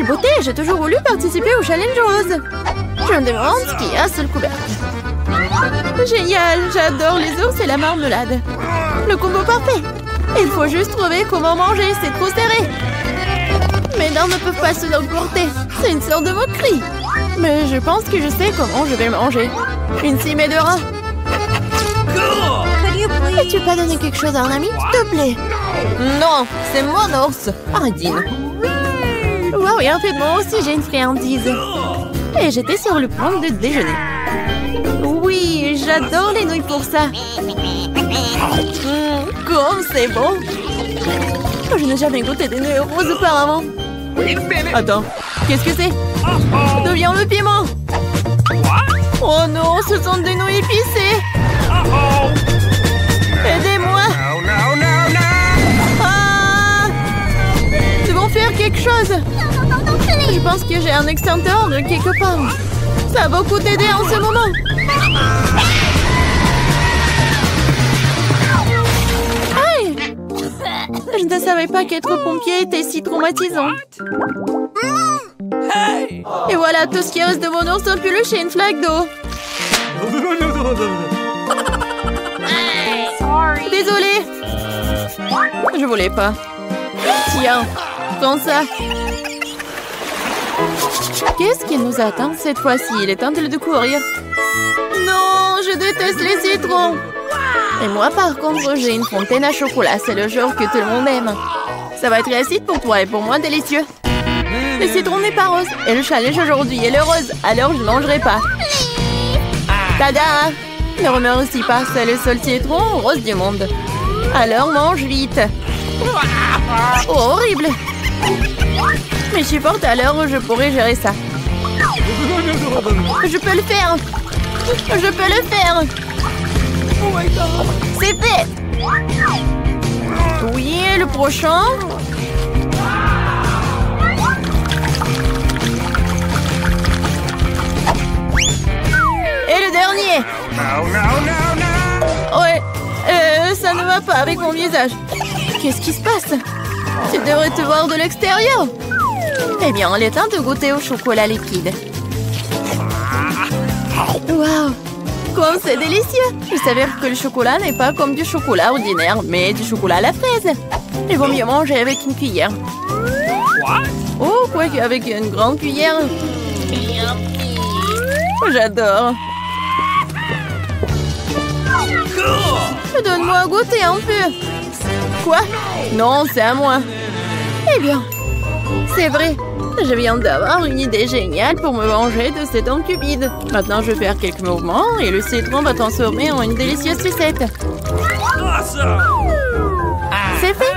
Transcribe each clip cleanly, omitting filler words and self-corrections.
beauté, j'ai toujours voulu participer au challenge rose. Je me demande ce qu'il y a sous le couvercle. Génial, j'adore les ours et la marmelade. Le combo parfait. Il faut juste trouver comment manger, c'est trop serré. Mes dents ne peuvent pas se emporter. C'est une sorte de moquerie. Mais je pense que je sais comment je vais manger. Une cimée de rat. Peux-tu pas donner quelque chose à un ami, s'il te plaît? Non, c'est mon ours. Ardine. Wow, et en fait, moi aussi, j'ai une friandise. Et j'étais sur le point de déjeuner. Oui, j'adore les nouilles pour ça. Comme c'est bon. Je n'ai jamais goûté des nouilles roses auparavant. Attends, qu'est-ce que c'est? D'où vient le piment? Oh non, ce sont des nouilles épicées. Aidez-moi. Ah! Nous devons faire quelque chose. Je pense que j'ai un extincteur de quelque part. Ça va beaucoup t'aider en ce moment. Aïe! Je ne savais pas qu'être pompier était si traumatisant. Et voilà, tout ce qui reste de mon ours en peluche et une flaque d'eau. Désolée. Je voulais pas. Tiens, prends ça. Qu'est-ce qui nous attend cette fois-ci? Il est temps de le découvrir. Non, je déteste les citrons. Et moi, par contre, j'ai une fontaine à chocolat. C'est le genre que tout le monde aime. Ça va être acide pour toi et pour moi, délicieux. Le citron n'est pas rose. Et le challenge aujourd'hui est le rose. Alors, je ne mangerai pas. Tada! Ne remercie pas. C'est le seul citron rose du monde. Alors, mange vite. Oh, horrible. Mais je suis forte, alors je pourrais gérer ça. Je peux le faire. Je peux le faire. C'est fait. Oui, le prochain. Et le dernier. Ouais, ça ne va pas avec mon visage. Qu'est-ce qui se passe? Tu devrais te voir de l'extérieur. Eh bien, il est temps de goûter au chocolat liquide. Waouh! Comme c'est délicieux! Il s'avère que le chocolat n'est pas comme du chocolat ordinaire, mais du chocolat à la fraise. Il vaut mieux manger avec une cuillère. Oh, quoi qu'avec une grande cuillère. J'adore. Donne-moi à goûter un peu. Quoi? Non, c'est à moi. Eh bien, c'est vrai. Je viens d'avoir une idée géniale pour me venger de cet homme cupide. Maintenant, je vais faire quelques mouvements et le citron va transformer en une délicieuse sucette. C'est fait.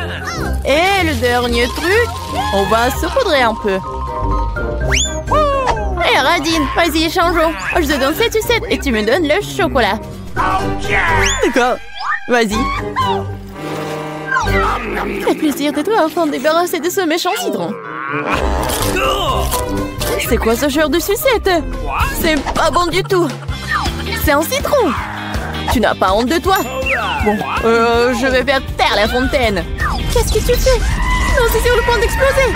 Et le dernier truc, on va saupoudrer un peu. Hé, Radine, vas-y, changeons. Je te donne cette sucette et tu me donnes le chocolat. D'accord, vas-y. Quel plaisir de toi enfin débarrasser de ce méchant citron. C'est quoi ce genre de sucette? C'est pas bon du tout. C'est un citron. Tu n'as pas honte de toi? Bon, je vais faire taire la fontaine. Qu'est-ce que tu fais? Non, c'est sur le point d'exploser.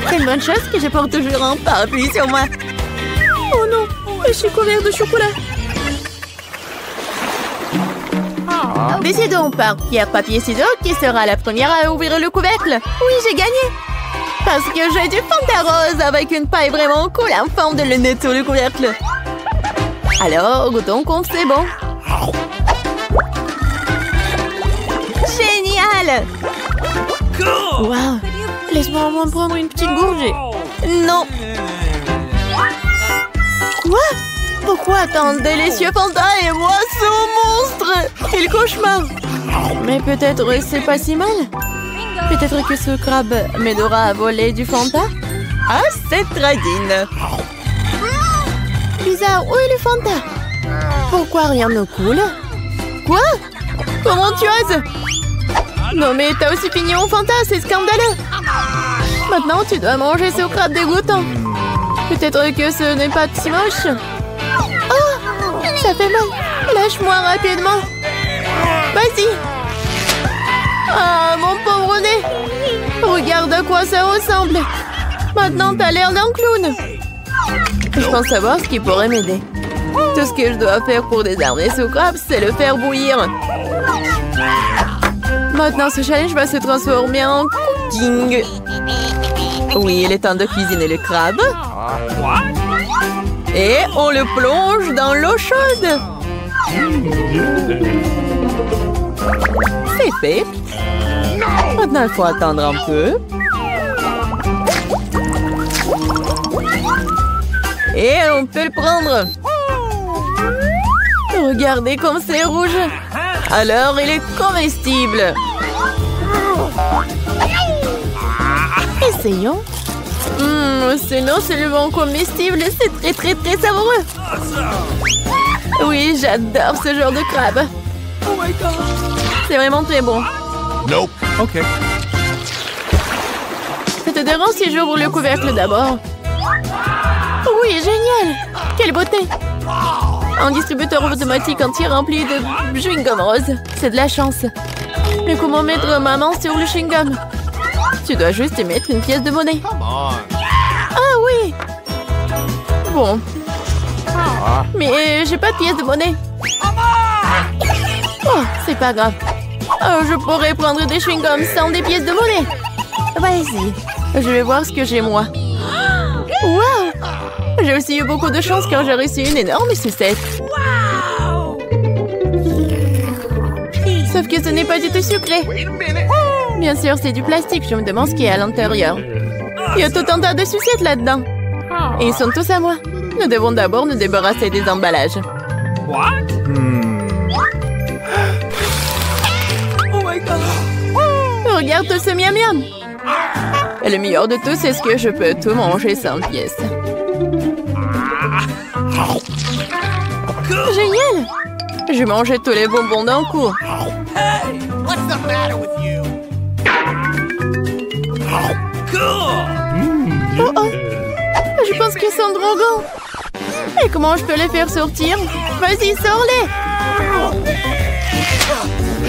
C'est une bonne chose que je porte toujours un parapluie sur moi. Oh non, je suis couvert de chocolat. Décidons par pierre, papier, ciseaux qui sera la première à ouvrir le couvercle. Oui, j'ai gagné. Parce que j'ai du Fanta rose avec une paille vraiment cool en forme de lunette sur le couvercle. Alors, goûtons comme c'est bon. Génial! Waouh! Laisse-moi au moins prendre une petite gorgée. Non! Quoi? Pourquoi tant de délicieux Fanta et moi ce monstre? Quel cauchemar! Mais peut-être c'est pas si mal. Peut-être que ce crabe m'aidera à voler du Fanta. Ah, c'est Radine. Bizarre, où est le Fanta? Pourquoi rien ne coule? Quoi? Comment tu oses? Non mais t'as aussi fini mon Fanta, c'est scandaleux. Maintenant tu dois manger ce crabe dégoûtant. Peut-être que ce n'est pas si moche. Oh, ça fait mal. Lâche-moi rapidement. Vas-y. Ah, mon pauvre nez. Regarde à quoi ça ressemble. Maintenant, t'as l'air d'un clown. Je pense savoir ce qui pourrait m'aider. Tout ce que je dois faire pour désarmer ce crabe, c'est le faire bouillir. Maintenant, ce challenge va se transformer en cooking. Oui, il est temps de cuisiner le crabe. Et on le plonge dans l'eau chaude. C'est fait. Maintenant, il faut attendre un peu. Et on peut le prendre. Regardez comme c'est rouge. Alors, il est comestible. Essayons. C'est non seulement comestible, c'est très savoureux. Oui, j'adore ce genre de crabe. C'est vraiment très bon. Nope. OK. Ça te dérange si j'ouvre le couvercle d'abord? Oui, génial! Quelle beauté! Un distributeur automatique entier rempli de chewing-gum rose. C'est de la chance. Mais comment mettre ma main sur le chewing-gum? Tu dois juste y mettre une pièce de monnaie. Ah oui! Bon. Mais j'ai pas de pièce de monnaie. Oh, c'est pas grave. Oh, je pourrais prendre des chewing-gums sans des pièces de monnaie. Vas-y. Je vais voir ce que j'ai moi. Wow! J'ai aussi eu beaucoup de chance car j'ai reçu une énorme sucette. Sauf que ce n'est pas du tout sucré. Bien sûr, c'est du plastique. Je me demande ce qu'il y a à l'intérieur. Il y a tout un tas de sucettes là-dedans. Et ils sont tous à moi. Nous devons d'abord nous débarrasser des emballages. Oh my God! Regarde tout ce miam-miam. Et le meilleur de tout, c'est ce que je peux tout manger sans pièces. Génial! Je mangeais tous les bonbons d'un coup. Oh oh! Je pense qu'ils sont drogants. Et comment je peux les faire sortir? Vas-y, sors-les!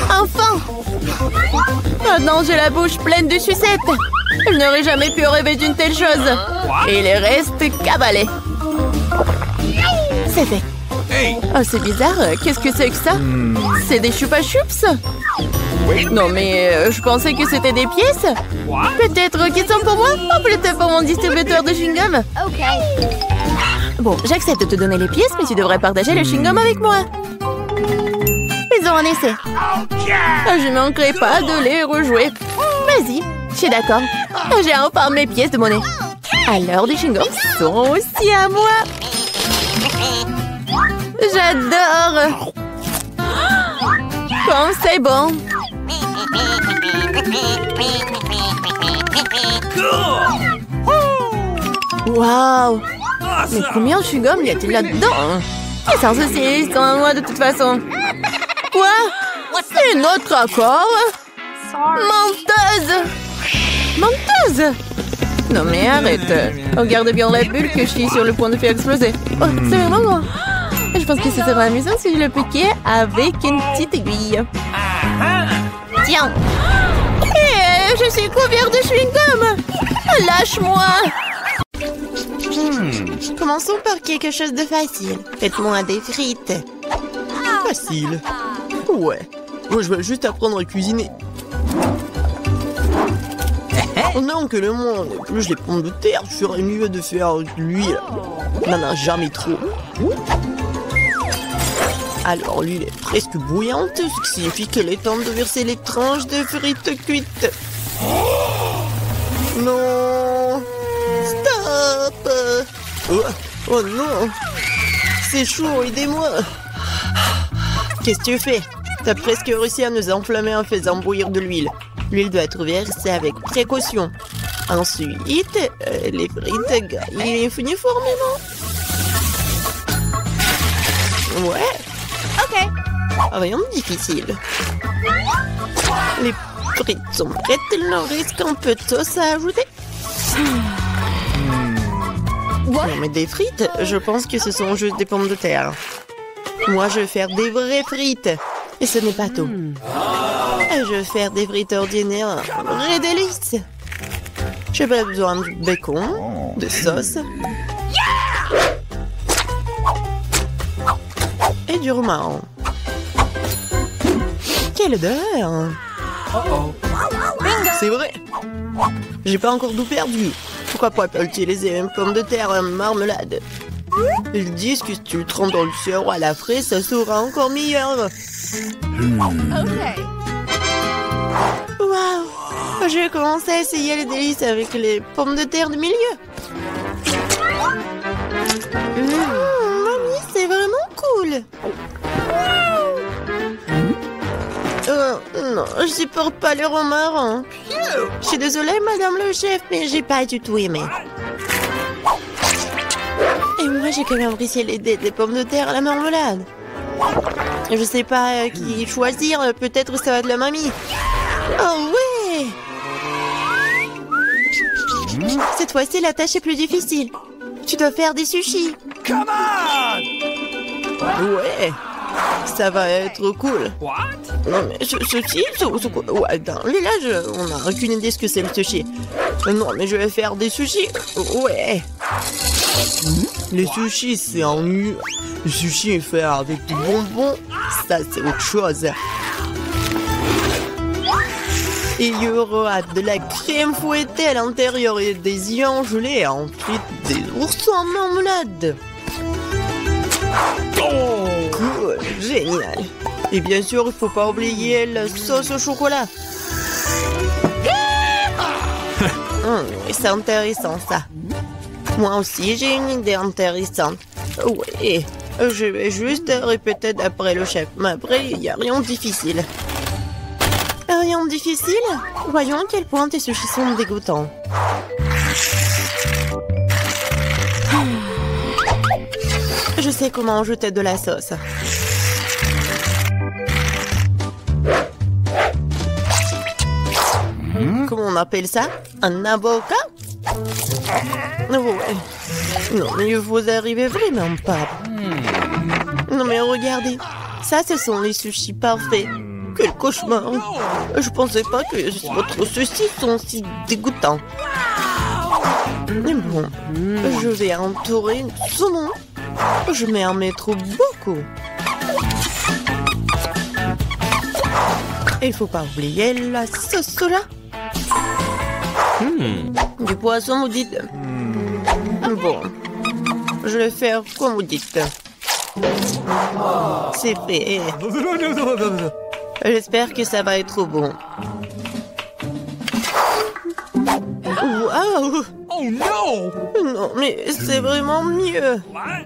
Enfin! Maintenant, j'ai la bouche pleine de sucettes. Je n'aurais jamais pu rêver d'une telle chose. Et il reste cabalé. C'est fait. Oh, c'est bizarre. Qu'est-ce que c'est que ça? C'est des chupa chups? Non, mais je pensais que c'était des pièces. Peut-être qu'ils sont pour moi? Ou peut-être pour mon distributeur de chewing-gum? Bon, j'accepte de te donner les pièces, mais tu devrais partager le chewing-gum avec moi. Faisons un essai. Je ne manquerai pas de les rejouer. Vas-y, je suis d'accord. J'ai enfin mes pièces de monnaie. Alors, les chewing-gums sont aussi à moi. J'adore. Comme c'est bon. Waouh. Mais combien de chewing-gum y a-t-il là-dedans? Et sans ceci, ils sont à moi de toute façon. Quoi? Une autre accord? Menteuse! Menteuse! Non mais arrête. Regarde bien la bulle que je suis sur le point de faire exploser. Oh, c'est vraiment grand. Je pense que ce serait amusant si je le piquais avec une petite aiguille. Tiens! Et je suis couvert de chewing-gum! Lâche-moi! Commençons par quelque chose de facile. Faites-moi des frites. Facile. Ouais. Moi, je vais juste apprendre à cuisiner. Oh non, que le monde épluche les pommes de terre, je ferais mieux de faire de l'huile. N'en a jamais trop. Alors, l'huile est presque bouillante, ce qui signifie qu'il est temps de verser les tranches de frites cuites. Non! Stop! Oh non! C'est chaud, aidez-moi! Qu'est-ce que tu fais? T'as presque réussi à nous enflammer en faisant bouillir de l'huile. L'huile doit être versée avec précaution. Ensuite, les frites gagnent uniformément. Ouais. Ok. Rien de difficile. Les frites sont prêtes, il leur reste un peu de sauce à ajouter. Non mais des frites, je pense que ce sont juste des pommes de terre. Moi, je vais faire des vraies frites. Et ce n'est pas tout. Je vais faire des frites ordinaires. Vraies délices. J'ai pas besoin de bacon, de sauce. Et du romarin. Quelle odeur! C'est vrai! J'ai pas encore tout perdu. Pourquoi pas utiliser une pomme de terre en marmelade? Ils disent que si tu le trempes dans le sirop à la fraise, ça sera encore meilleur. Waouh! Je vais commencer à essayer les délices avec les pommes de terre du milieu. Mamie, c'est vraiment cool. Non, je supporte pas le romarin. Je suis désolée, madame le chef, mais j'ai pas du tout aimé. Et moi, j'ai quand même apprécié des pommes de terre à la marmelade. Je sais pas qui choisir, peut-être ça va de la mamie. Oh ouais! Cette fois-ci, la tâche est plus difficile. Tu dois faire des sushis. Come on! Ouais, ça va être cool. What? Non mais sushi, ouais, dans le village, on n'a aucune idée ce que c'est le sushi. Non mais je vais faire des sushis. Ouais. Les sushis, c'est ennuyeux. Le sushi est fait avec du bonbon, ça c'est autre chose. Et il y aura de la crème fouettée à l'intérieur et des œufs gelés, et ensuite des oursons en marmelade. Cool, génial. Et bien sûr, il faut pas oublier la sauce au chocolat. C'est intéressant ça. Moi aussi, j'ai une idée intéressante. Oui, je vais juste répéter d'après le chef. Mais après, il n'y a rien de difficile. Rien de difficile? Voyons à quel point tes sushis sont dégoûtants. Je sais comment ajouter de la sauce. Comment on appelle ça? Un avocat? Ouais. Non, mais vous arrivez vraiment pas. Non, mais regardez. Ça, ce sont les sushis parfaits. Quel cauchemar. Je pensais pas que votre sushi sont si dégoûtants. Mais bon, je vais entourer de saumon. Je vais en mettre beaucoup. Il faut pas oublier la sauce soja. Du poisson, vous dites? Bon, je vais faire comme vous dites. C'est fait. J'espère que ça va être bon. Waouh! Oh no! Non, mais c'est vraiment mieux. What?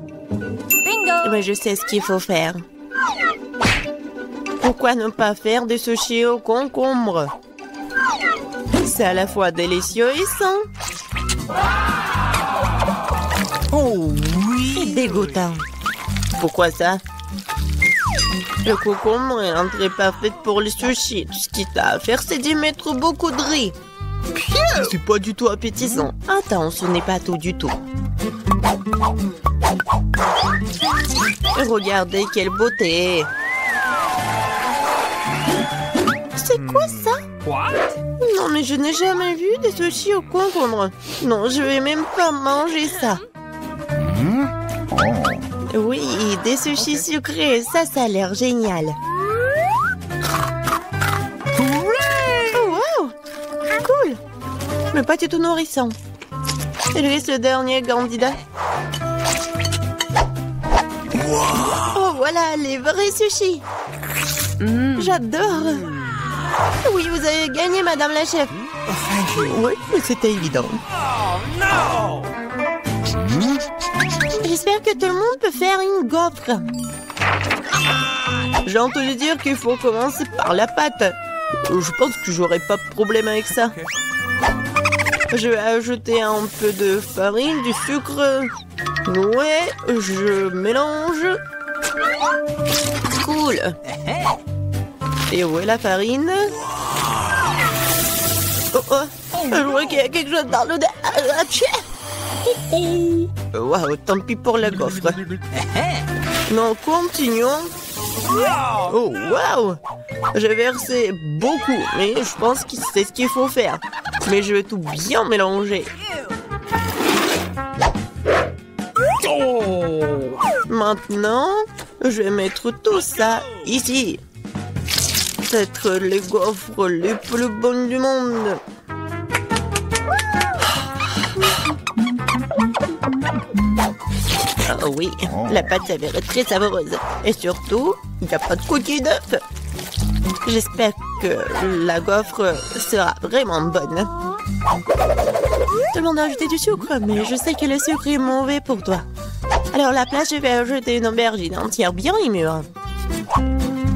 Mais je sais ce qu'il faut faire. Pourquoi ne pas faire des sushis au concombre? C'est à la fois délicieux et sain. Oh oui! Et dégoûtant. Pourquoi ça? Le concombre est l'entrée parfaite pour les sushis. Tout ce qu'il t'a à faire, c'est d'y mettre beaucoup de riz. C'est pas du tout appétissant. Attends, ce n'est pas tout du tout. Regardez quelle beauté. C'est quoi ça? What? Non, mais je n'ai jamais vu des sushis au concombre. Non, je vais même pas manger ça. Oui, des sushis sucrés, ça a l'air génial. Oh, wow! Cool! Mais pas du tout nourrissant. Il reste le dernier candidat. Oh, voilà, les vrais sushis. J'adore. Oui, vous avez gagné, madame la chef. Oui, mais c'était évident. Oh no! J'espère que tout le monde peut faire une gaufre. J'ai entendu dire qu'il faut commencer par la pâte. Je pense que j'aurai pas de problème avec ça. Je vais ajouter un peu de farine, du sucre. Ouais, je mélange. Cool. Et où est la farine? Oh, oh, je vois qu'il y a quelque chose dans l'eau. Waouh, tant pis pour la gaufre. Non, continuons. Oh, waouh! J'ai versé beaucoup, mais je pense que c'est ce qu'il faut faire. Mais je vais tout bien mélanger. Maintenant, je vais mettre tout ça ici. C'est les gaufres les plus bonnes du monde. Oh oui, la pâte s'avère très savoureuse. Et surtout, il n'y a pas de coquille d'œuf. J'espère que la gaufre sera vraiment bonne. Tout le monde a ajouté du sucre, mais je sais que le sucre est mauvais pour toi. Alors à la place, je vais ajouter une aubergine entière bien mûre.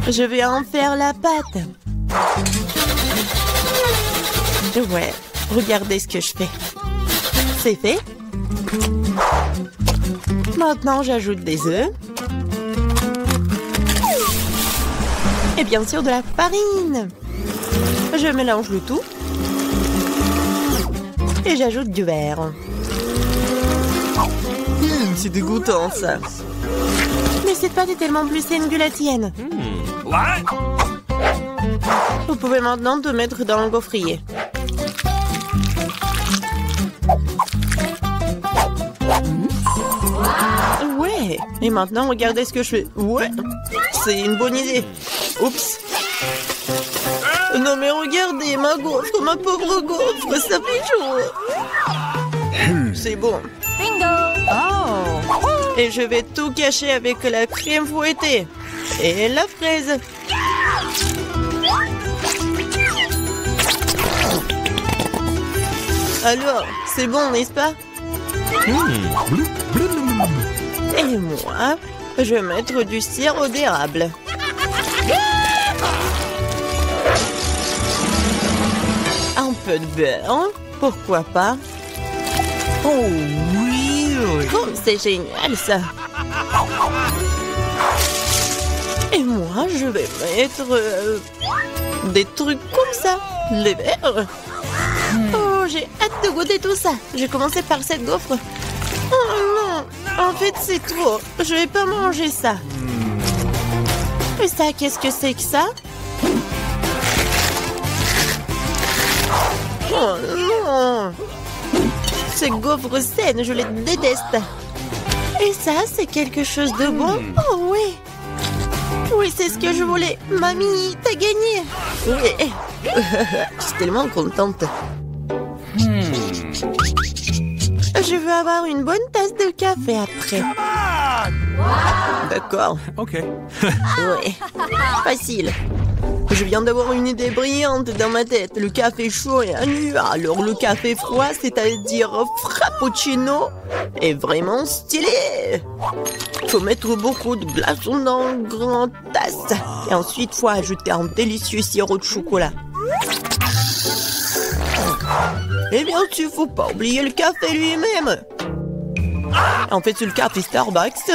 Je vais en faire la pâte. Ouais, regardez ce que je fais. C'est fait. Maintenant, j'ajoute des œufs. Et bien sûr, de la farine. Je mélange le tout. Et j'ajoute du beurre. C'est dégoûtant, ça. Mais cette pâte est tellement plus saine que la tienne. What? Vous pouvez maintenant te mettre dans le gaufrier. Ouais. Et maintenant, regardez ce que je fais. Ouais. C'est une bonne idée. Oups. Non mais regardez, ma gaufre, ma pauvre gaufre, ça fait chaud. C'est bon. Bingo! Oh! Et je vais tout cacher avec la crème fouettée. Et la fraise. Alors, c'est bon, n'est-ce pas? Et moi, je vais mettre du sirop d'érable. Un peu de beurre, pourquoi pas? Oh oui! Oh, c'est génial ça! Et moi, je vais mettre des trucs comme ça, les verres. Oh, j'ai hâte de goûter tout ça. J'ai commencé par cette gaufre. Oh non, en fait c'est trop. Je vais pas manger ça. Et ça, qu'est-ce que c'est que ça? Oh non! Ces gaufres saines, je les déteste. Et ça, c'est quelque chose de bon? Oh oui! Oui, c'est ce que je voulais. Mamie, t'as gagné! Oui. Je suis tellement contente. Je veux avoir une bonne tasse de café après. D'accord. Ok. Oui. Facile. Je viens d'avoir une idée brillante dans ma tête. Le café chaud est un nu. Alors le café froid, c'est-à-dire frappuccino, est vraiment stylé. Faut mettre beaucoup de glaçons dans une grande tasse. Et ensuite, faut ajouter un délicieux sirop de chocolat. Et bien sûr, faut pas oublier le café lui-même. En fait, c'est le café Starbucks.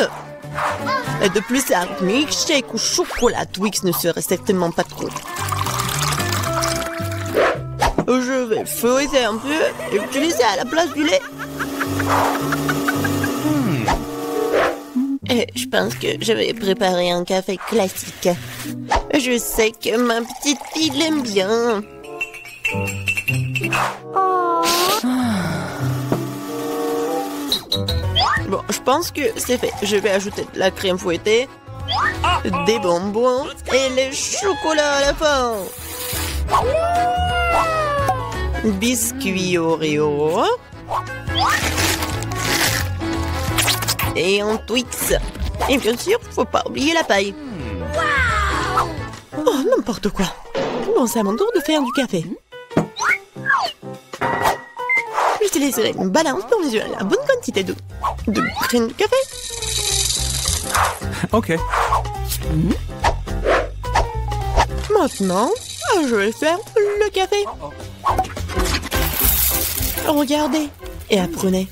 Et de plus, un milkshake au chocolat Twix ne serait certainement pas trop. Je vais feuilleter un peu et utiliser à la place du lait. Et je pense que je vais préparer un café classique. Je sais que ma petite fille l'aime bien. Bon, je pense que c'est fait. Je vais ajouter de la crème fouettée, des bonbons et les chocolats à la fin. Biscuits Oreo. Et un Twix. Et bien sûr, faut pas oublier la paille. Oh, n'importe quoi. Bon, c'est à mon tour de faire du café. J'utiliserai une balance pour mesurer la bonne quantité de graines de café. Ok. Maintenant, je vais faire le café. Regardez et apprenez.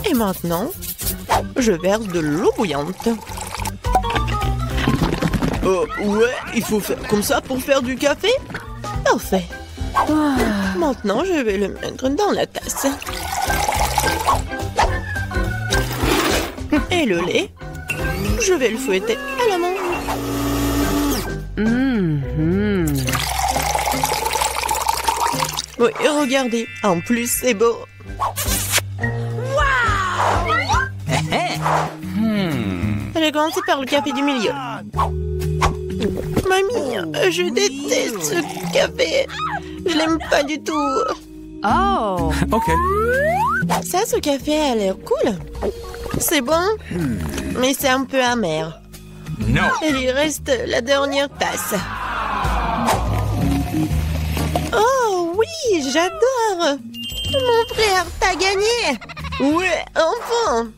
Et maintenant, je verse de l'eau bouillante. Ouais, il faut faire comme ça pour faire du café? Parfait. Maintenant, je vais le mettre dans la tasse. Et le lait? Je vais le fouetter à la main. Oui, regardez. En plus, c'est beau. J'ai commencé par le café du milieu. Mamie, je déteste ce café. Je l'aime pas du tout. Oh! Okay. Ça, ce café a l'air cool. C'est bon, mais c'est un peu amer. No. Il y reste la dernière tasse. Oh oui, j'adore. Mon frère, t'as gagné. Ouais, enfin.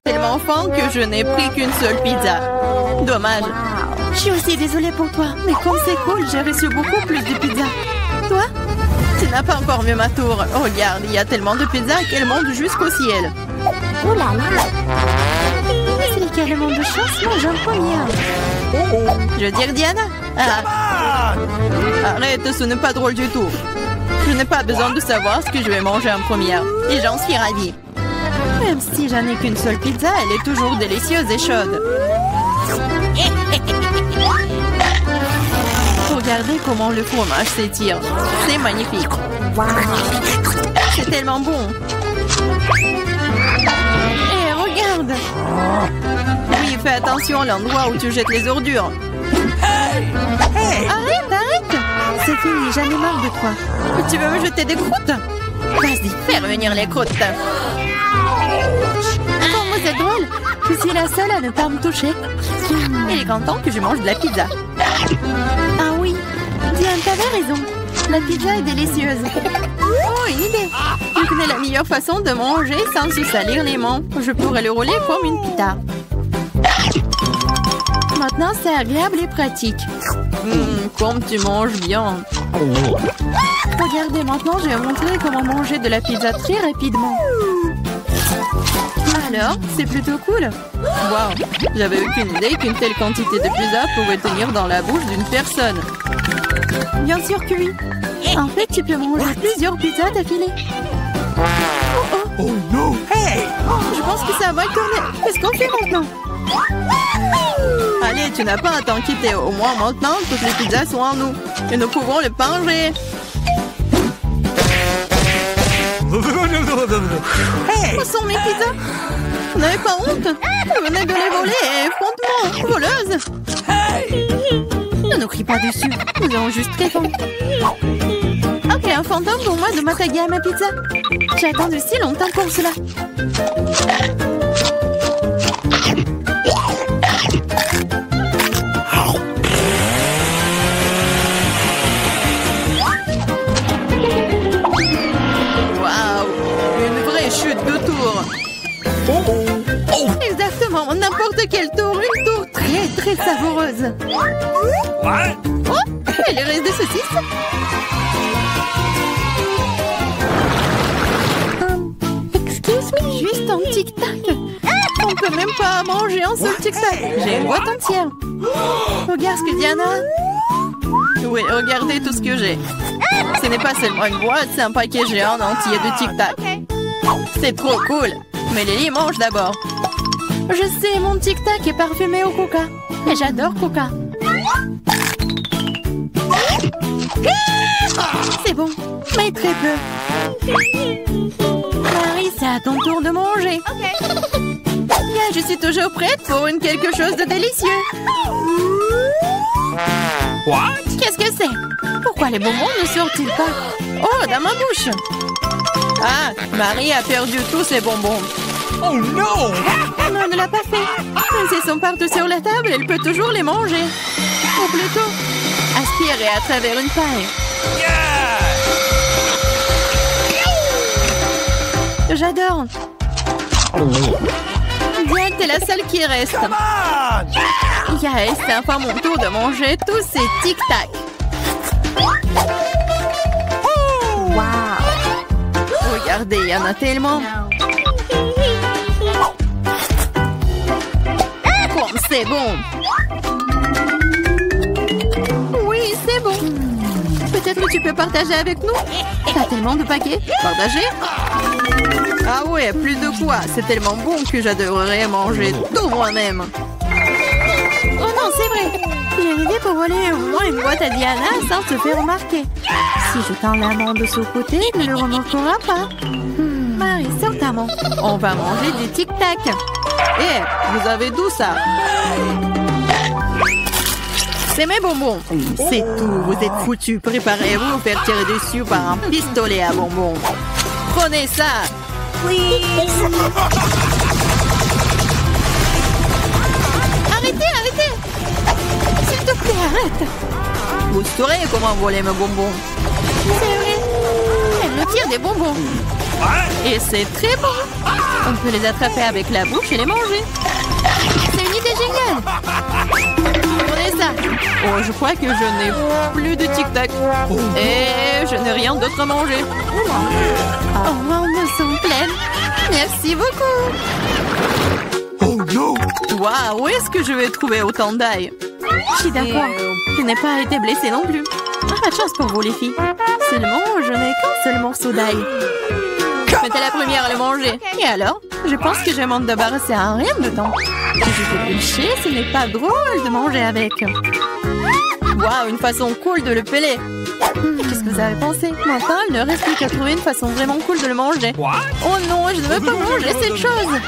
Tellement faim que je n'ai pris qu'une seule pizza. Dommage. Je suis aussi désolée pour toi, mais comme c'est cool, j'ai reçu beaucoup plus de pizza. Toi? Tu n'as pas encore vu ma tour. Regarde, il y a tellement de pizzas qu'elle monte jusqu'au ciel. Oh là là! C'est lequel monte de chance? Mange en première. Je veux dire Diana? Ah. Arrête, ce n'est pas drôle du tout. Je n'ai pas besoin de savoir ce que je vais manger en première. Et j'en suis ravie. Même si j'en ai qu'une seule pizza, elle est toujours délicieuse et chaude. Regardez comment le fromage s'étire. C'est magnifique. C'est tellement bon. Et regarde. Oui, fais attention à l'endroit où tu jettes les ordures. Arrête. C'est fini, j'en ai marre de toi. Tu veux me jeter des croûtes? Vas-y, fais revenir les croûtes. Comment c'est drôle. Je suis la seule à ne pas me toucher. Il est content que je mange de la pizza. Ah oui, Diane, t'avais raison. La pizza est délicieuse. Oh, une idée. Je connais la meilleure façon de manger sans se salir les mains. Je pourrais le rouler comme une pita. Maintenant, c'est agréable et pratique. Comme tu manges bien. Regardez, maintenant, je vais montrer comment manger de la pizza très rapidement. Alors, c'est plutôt cool. Wow, j'avais aucune idée qu'une telle quantité de pizza pouvait tenir dans la bouche d'une personne. Bien sûr que oui. En fait, tu peux manger plusieurs pizzas d'affilée. Oh no! Hey! Je pense que ça va tourner. Qu'est-ce qu'on fait maintenant? Allez, tu n'as pas à t'en quitter. Au moins maintenant, toutes les pizzas sont en nous. Et nous pouvons les manger. Hey! Où sont mes pizzas? Vous n'avez pas honte? Vous venez de les voler et frontement, voleuse. Ne nous crie pas dessus. Nous avons juste très faim. Ok, un fantôme pour moi de m'attaquer à ma pizza. J'ai attendu si longtemps pour cela. Waouh! Une vraie chute de tour. Exactement, n'importe quel tour. Une tour très très savoureuse. What? Oh, et le reste des saucisses? Excuse me. Juste un tic-tac. On peut même pas manger un seul tic-tac. J'ai une boîte entière. Regarde ce que Diana a. Oui, regardez tout ce que j'ai. Ce n'est pas seulement une boîte, c'est un paquet géant entier de tic-tac. C'est trop cool. Mais Lily mange d'abord. Je sais, mon tic-tac est parfumé au coca. Et j'adore coca. C'est bon, mais très peu. Marie, c'est à ton tour de manger. Bien, je suis toujours prête pour quelque chose de délicieux. What? Qu'est-ce que c'est? Pourquoi les bonbons ne sortent-ils pas? Oh, dans ma bouche. Ah, Marie a perdu tous ses bonbons. Oh no! Non, elle ne l'a pas fait. Même s'ils sont partout sur la table, elle peut toujours les manger. Ou plutôt, aspirer à travers une paille. Yeah! J'adore. Diane, t'es la seule qui reste. Come on! Yes, c'est enfin mon tour de manger tous ces tic-tac. Wow! Regardez, il y en a tellement. Comme c'est bon. Oui, c'est bon. Peut-être que tu peux partager avec nous. T'as tellement de paquets. Partager? Ah ouais, plus de quoi. C'est tellement bon que j'adorerais manger tout moi-même. Oh non, c'est vrai. J'ai une idée pour voler au moins une boîte à Diana sans se faire remarquer. Si je tends la main de ce côté, elle ne le remarquera pas. Marie, sors ta main. On va manger du tic-tac. Eh, vous avez d'où ça? C'est mes bonbons. C'est tout, vous êtes foutus. Préparez-vous à vous faire tirer dessus par un pistolet à bonbons. Prenez ça. Arrêtez, arrêtez. S'il te plaît, arrête. Vous saurez comment voler mes bonbons. C'est vrai. Elle me tire des bonbons. Et c'est très bon. On peut les attraper avec la bouche et les manger. C'est une idée géniale. Prenez ça. Oh, je crois que je n'ai plus de tic-tac. Et je n'ai rien d'autre à manger. Oh, on me sent pleine. Merci beaucoup. Oh no! Waouh, où est-ce que je vais trouver autant d'ail? Je suis d'accord. Je n'ai pas été blessée non plus. Pas de chance pour vous, les filles. Seulement, je n'ai qu'un seul morceau d'ail. Mais t'es la première à le manger. Et alors? Je pense que je vais m'en débarrasser en rien de temps. Si je fais pêcher, ce n'est pas drôle de manger avec. Waouh, une façon cool de le peler. Qu'est-ce que vous avez pensé? Maintenant, il ne reste plus qu'à trouver une façon vraiment cool de le manger. Oh non, je ne veux pas manger cette chose.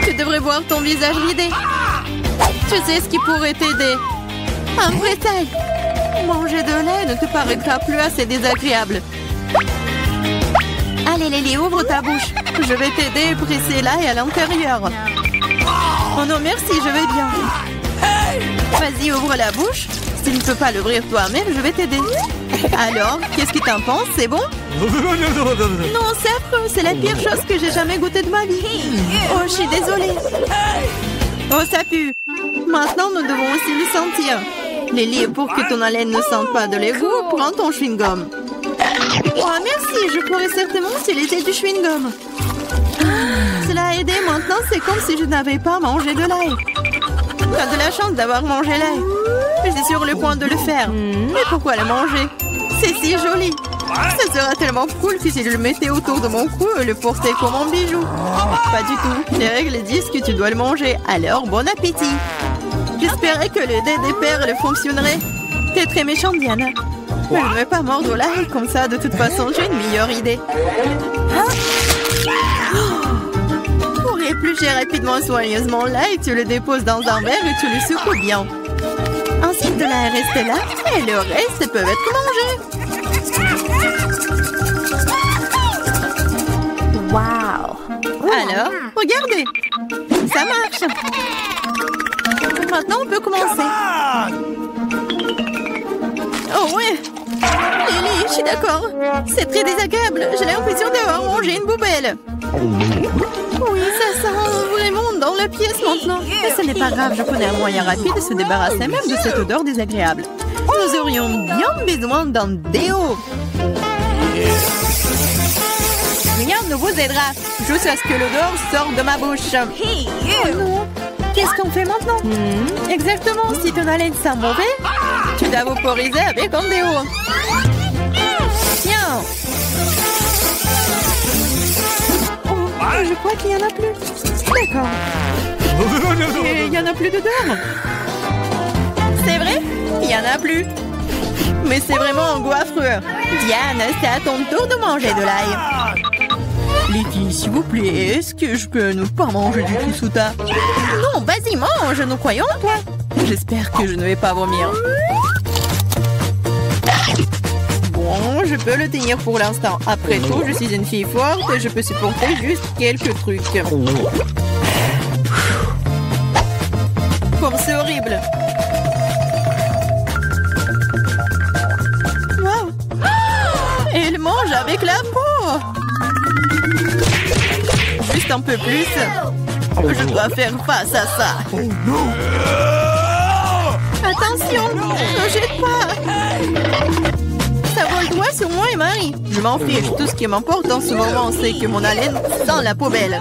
Tu devrais voir ton visage vidé. Tu sais ce qui pourrait t'aider. Un vrai taille. Manger de lait ne te paraîtra plus assez désagréable. Allez, Lily, ouvre ta bouche. Je vais t'aider à presser l'ail à l'intérieur. Oh non, merci, je vais bien. Vas-y, ouvre la bouche. Si tu ne peux pas l'ouvrir toi-même, je vais t'aider. Alors, qu'est-ce que t'en penses? C'est bon? Non, c'est affreux. C'est la pire chose que j'ai jamais goûtée de ma vie. Oh, je suis désolée. Oh, ça pue. Maintenant, nous devons aussi le sentir. Lily, pour que ton haleine ne sente pas de l'égout, prends ton chewing-gum. Oh, merci. Je pourrais certainement utiliser du chewing-gum. Cela a aidé. Maintenant, c'est comme si je n'avais pas mangé de l'ail. Tu as de la chance d'avoir mangé l'ail. Je suis sur le point de le faire. Mais pourquoi le manger? C'est si joli. Ça sera tellement cool que si je le mettais autour de mon cou et le portais comme un bijou. Pas du tout. Les règles disent que tu dois le manger. Alors, bon appétit. J'espérais que le dé des perles fonctionnerait. T'es très méchante, Diana. Je ne vais pas mordre l'ail comme ça. De toute façon, j'ai une meilleure idée. Pour éplucher rapidement soigneusement l'ail, tu le déposes dans un verre et tu le secoues bien. Ensuite, de l'ail reste là et le reste peut être mangé. Wow. Alors, regardez. Ça marche. Maintenant, on peut commencer. Oh ouais. Lily, je suis d'accord. C'est très désagréable. J'ai l'impression d'avoir mangé une poubelle. Oui, ça sent vraiment dans la pièce maintenant. Mais ce n'est pas grave, je connais un moyen rapide de se débarrasser même de cette odeur désagréable. Nous aurions bien besoin d'un déo. Rien ne vous aidera. Juste à ce que l'odeur sorte de ma bouche. Oh non. Qu'est-ce qu'on fait maintenant? Exactement, si ton haleine sent mauvais, tu dois vaporiser avec un déo. Tiens. Oh, je crois qu'il n'y en a plus. D'accord. Et il n'y en a plus d'odeur. C'est vrai? Il n'y en a plus. Mais c'est vraiment un goût affreux. Diane, c'est à ton tour de manger de l'ail. Les filles, s'il vous plaît, est-ce que je peux ne pas manger du tout sous ta... Non, vas-y, mange, nous croyons en toi. J'espère que je ne vais pas vomir. Bon, je peux le tenir pour l'instant. Après tout, je suis une fille forte et je peux supporter juste quelques trucs. Comme c'est horrible. Wow. Elle mange avec la peau. Juste un peu plus. Je dois faire face à ça. Attention, ne jette pas. Ça vole droit sur moi et Marie. Je m'en fiche. Tout ce qui m'importe en ce moment, c'est que mon haleine sent la poubelle.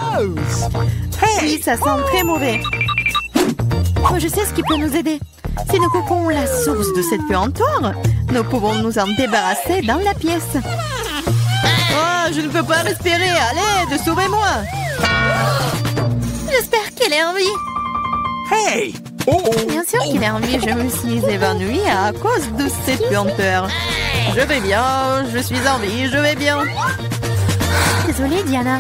Oui, ça sent très mauvais. Oh, je sais ce qui peut nous aider. Si nous coupons la source de cette puanteur, nous pouvons nous en débarrasser dans la pièce. Oh, je ne peux pas respirer. Allez, sauvez-moi. J'espère qu'elle est en vie. Hey! Oh! Bien sûr qu'il est en vie. Je me suis évanouie à cause de cette puanteur. Je vais bien, je suis en vie, je vais bien. Désolée, Diana.